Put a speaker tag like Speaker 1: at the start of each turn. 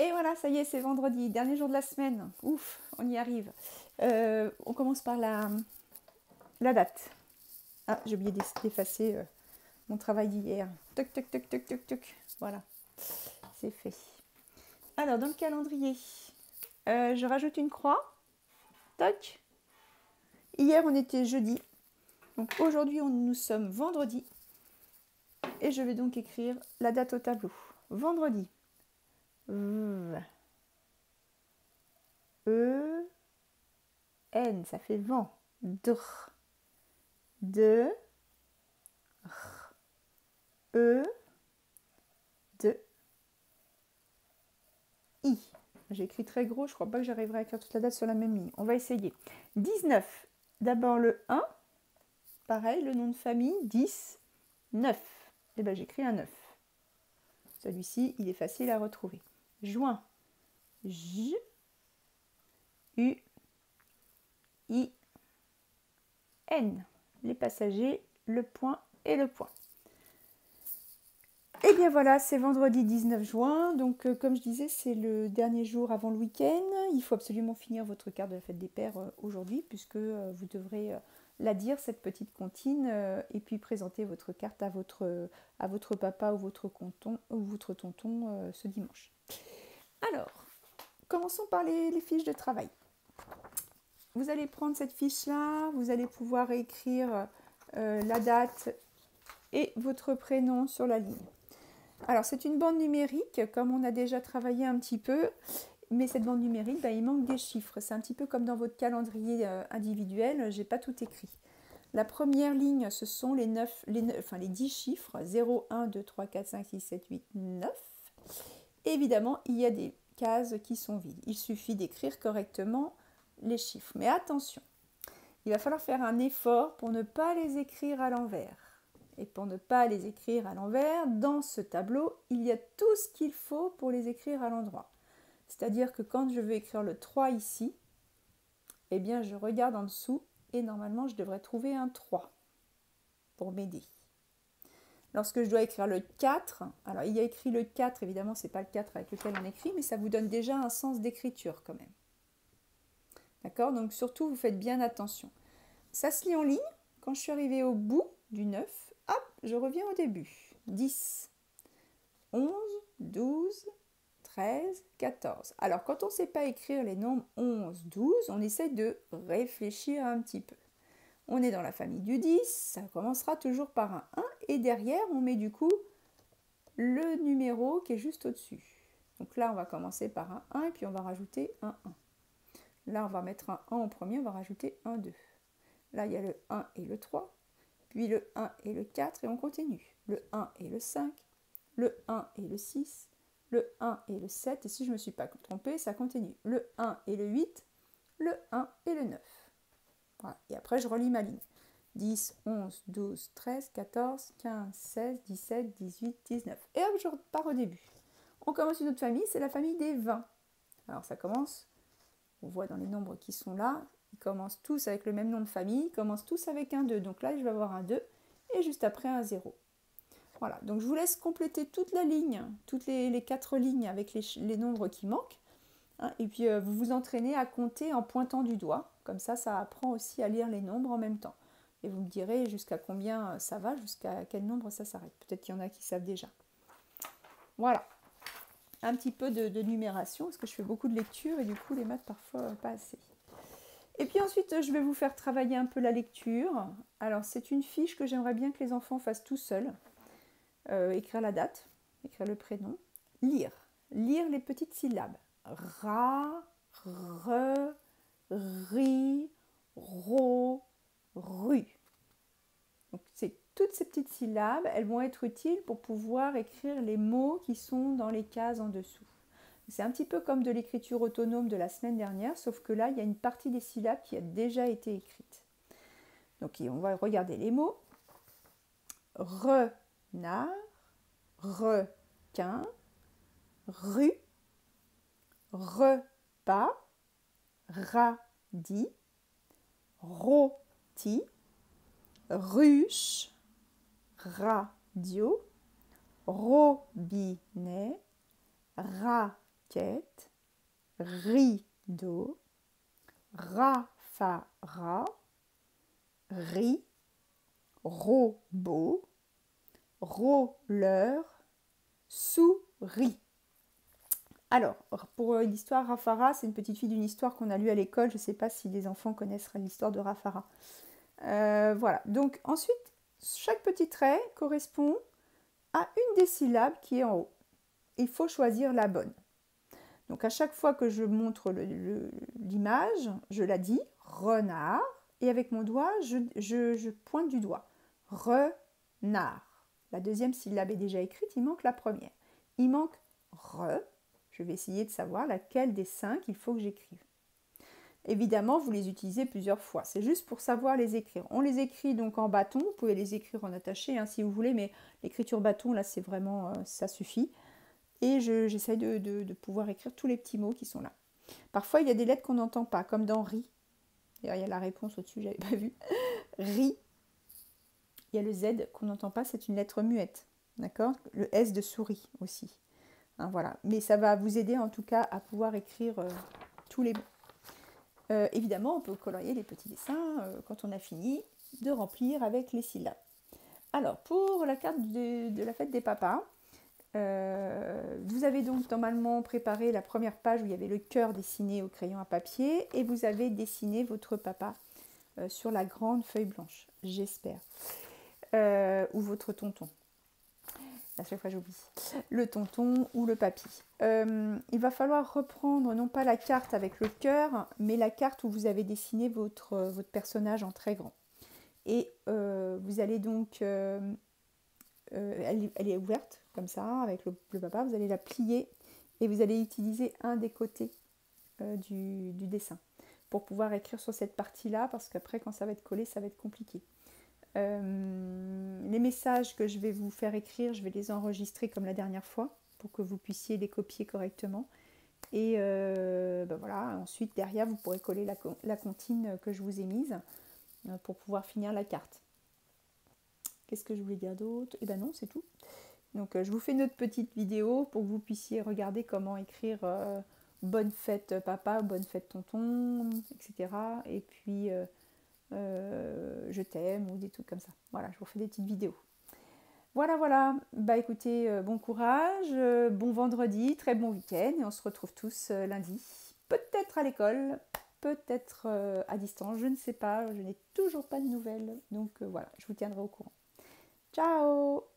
Speaker 1: Et voilà, ça y est, c'est vendredi, dernier jour de la semaine. Ouf, on y arrive. On commence par la date. Ah, j'ai oublié d'effacer mon travail d'hier. Toc, toc, toc, toc, toc, toc. Voilà, c'est fait. Alors, dans le calendrier, je rajoute une croix. Toc. Hier, on était jeudi. Donc aujourd'hui, nous sommes vendredi. Et je vais donc écrire la date au tableau. Vendredi. N, ça fait vent. Dr. De. R. E. De. I. J'ai écrit très gros, je crois pas que j'arriverai à écrire toute la date sur la même ligne. On va essayer. 19. D'abord le 1. Pareil, le nom de famille. 10. 9. Et bien j'écris un 9. Celui-ci, il est facile à retrouver. Juin. J. U. I. N. Les passagers, le point et le point. Et bien voilà, c'est vendredi 19 juin, donc comme je disais, c'est le dernier jour avant le week-end. Il faut absolument finir votre carte de la fête des pères aujourd'hui, puisque vous devrez la dire, cette petite comptine, et puis présenter votre carte à votre papa ou votre tonton ce dimanche. Alors, commençons par les fiches de travail. Vous allez prendre cette fiche-là, vous allez pouvoir écrire la date et votre prénom sur la ligne. Alors, c'est une bande numérique, comme on a déjà travaillé un petit peu, mais cette bande numérique, il manque des chiffres. C'est un petit peu comme dans votre calendrier individuel, je n'ai pas tout écrit. La première ligne, ce sont les 10 chiffres, 0, 1, 2, 3, 4, 5, 6, 7, 8, 9. Évidemment, il y a des cases qui sont vides. Il suffit d'écrire correctement les chiffres. Mais attention, il va falloir faire un effort pour ne pas les écrire à l'envers. Et pour ne pas les écrire à l'envers, dans ce tableau, il y a tout ce qu'il faut pour les écrire à l'endroit. C'est-à-dire que quand je veux écrire le 3 ici, eh bien je regarde en dessous et normalement je devrais trouver un 3 pour m'aider. Lorsque je dois écrire le 4, alors il y a écrit le 4, évidemment ce n'est pas le 4 avec lequel on écrit, mais ça vous donne déjà un sens d'écriture quand même. D'accord? Donc surtout vous faites bien attention. Ça se lit en ligne. Quand je suis arrivée au bout du 9, hop, je reviens au début. 10, 11, 12, 13, 14. Alors, quand on ne sait pas écrire les nombres 11, 12, on essaie de réfléchir un petit peu. On est dans la famille du 10, ça commencera toujours par un 1, et derrière, on met du coup le numéro qui est juste au-dessus. Donc là, on va commencer par un 1, et puis on va rajouter un 1. Là, on va mettre un 1 en premier, on va rajouter un 2. Là, il y a le 1 et le 3, puis le 1 et le 4, et on continue. Le 1 et le 5, le 1 et le 6, le 1 et le 7, et si je ne me suis pas trompée, ça continue. Le 1 et le 8, le 1 et le 9. Voilà. Et après, je relis ma ligne. 10, 11, 12, 13, 14, 15, 16, 17, 18, 19. Et hop, je repars au début. On commence une autre famille, c'est la famille des 20. Alors ça commence, on voit dans les nombres qui sont là, ils commencent tous avec le même nom de famille, ils commencent tous avec un 2. Donc là, je vais avoir un 2 et juste après un 0. Voilà, donc je vous laisse compléter toute la ligne, toutes les 4 lignes avec les nombres qui manquent. Hein, et puis vous vous entraînez à compter en pointant du doigt. Comme ça apprend aussi à lire les nombres en même temps. Et vous me direz jusqu'à combien ça va, jusqu'à quel nombre ça s'arrête. Peut-être qu'il y en a qui savent déjà. Voilà. Un petit peu de numération, parce que je fais beaucoup de lecture et du coup les maths parfois pas assez. Et puis ensuite, je vais vous faire travailler un peu la lecture. Alors, c'est une fiche que j'aimerais bien que les enfants fassent tout seuls. Écrire la date, écrire le prénom. Lire. Lire les petites syllabes. Ra, re, ri, ro, ru. Donc, c'est toutes ces petites syllabes, elles vont être utiles pour pouvoir écrire les mots qui sont dans les cases en dessous. C'est un petit peu comme de l'écriture autonome de la semaine dernière, sauf que là, il y a une partie des syllabes qui a déjà été écrite. Donc, on va regarder les mots. Renard, requin, rue, repas, radis, rôti, ruche, radio, robinet, radio, moquette, rideau, Rafara, riz, robot, roller, souris. Alors, pour l'histoire Rafara, c'est une petite fille d'une histoire qu'on a lue à l'école. Je ne sais pas si les enfants connaissent l'histoire de Rafara. Voilà, donc ensuite, chaque petit trait correspond à une des syllabes qui est en haut. Il faut choisir la bonne. Donc à chaque fois que je montre l'image, je la dis renard et avec mon doigt, je pointe du doigt. Renard. La deuxième syllabe est déjà écrite, il manque la première. Il manque re. Je vais essayer de savoir laquelle des 5 il faut que j'écrive. Évidemment, vous les utilisez plusieurs fois. C'est juste pour savoir les écrire. On les écrit donc en bâton. Vous pouvez les écrire en attaché si vous voulez, mais l'écriture bâton, là, c'est vraiment, ça suffit. Et j'essaye de pouvoir écrire tous les petits mots qui sont là. Parfois, il y a des lettres qu'on n'entend pas, comme dans riz. D'ailleurs, il y a la réponse au-dessus, je n'avais pas vu. Riz. Il y a le Z qu'on n'entend pas, c'est une lettre muette. D'accord? Le S de souris aussi. Hein, voilà. Mais ça va vous aider en tout cas à pouvoir écrire tous les mots. Évidemment, on peut colorier les petits dessins quand on a fini de remplir avec les syllabes. Alors, pour la carte de la fête des papas, vous avez donc normalement préparé la première page où il y avait le cœur dessiné au crayon à papier et vous avez dessiné votre papa sur la grande feuille blanche, j'espère, ou votre tonton. À chaque fois j'oublie. Le tonton ou le papy. Il va falloir reprendre non pas la carte avec le cœur, mais la carte où vous avez dessiné votre personnage en très grand. Et vous allez donc... elle est ouverte comme ça avec le papa. Vous allez la plier et vous allez utiliser un des côtés du dessin pour pouvoir écrire sur cette partie-là parce qu'après quand ça va être collé, ça va être compliqué. Les messages que je vais vous faire écrire, je vais les enregistrer comme la dernière fois pour que vous puissiez les copier correctement. Et ben voilà, ensuite derrière vous pourrez coller la comptine que je vous ai mise pour pouvoir finir la carte. Qu'est-ce que je voulais dire d'autre? Et ben non, c'est tout. Donc je vous fais une autre petite vidéo pour que vous puissiez regarder comment écrire bonne fête papa, bonne fête tonton, etc. Et puis je t'aime ou des trucs comme ça. Voilà, je vous fais des petites vidéos. Voilà. Bah écoutez, bon courage, bon vendredi, très bon week-end et on se retrouve tous lundi. Peut-être à l'école, peut-être à distance, je ne sais pas, je n'ai toujours pas de nouvelles. Donc voilà, je vous tiendrai au courant. Ciao!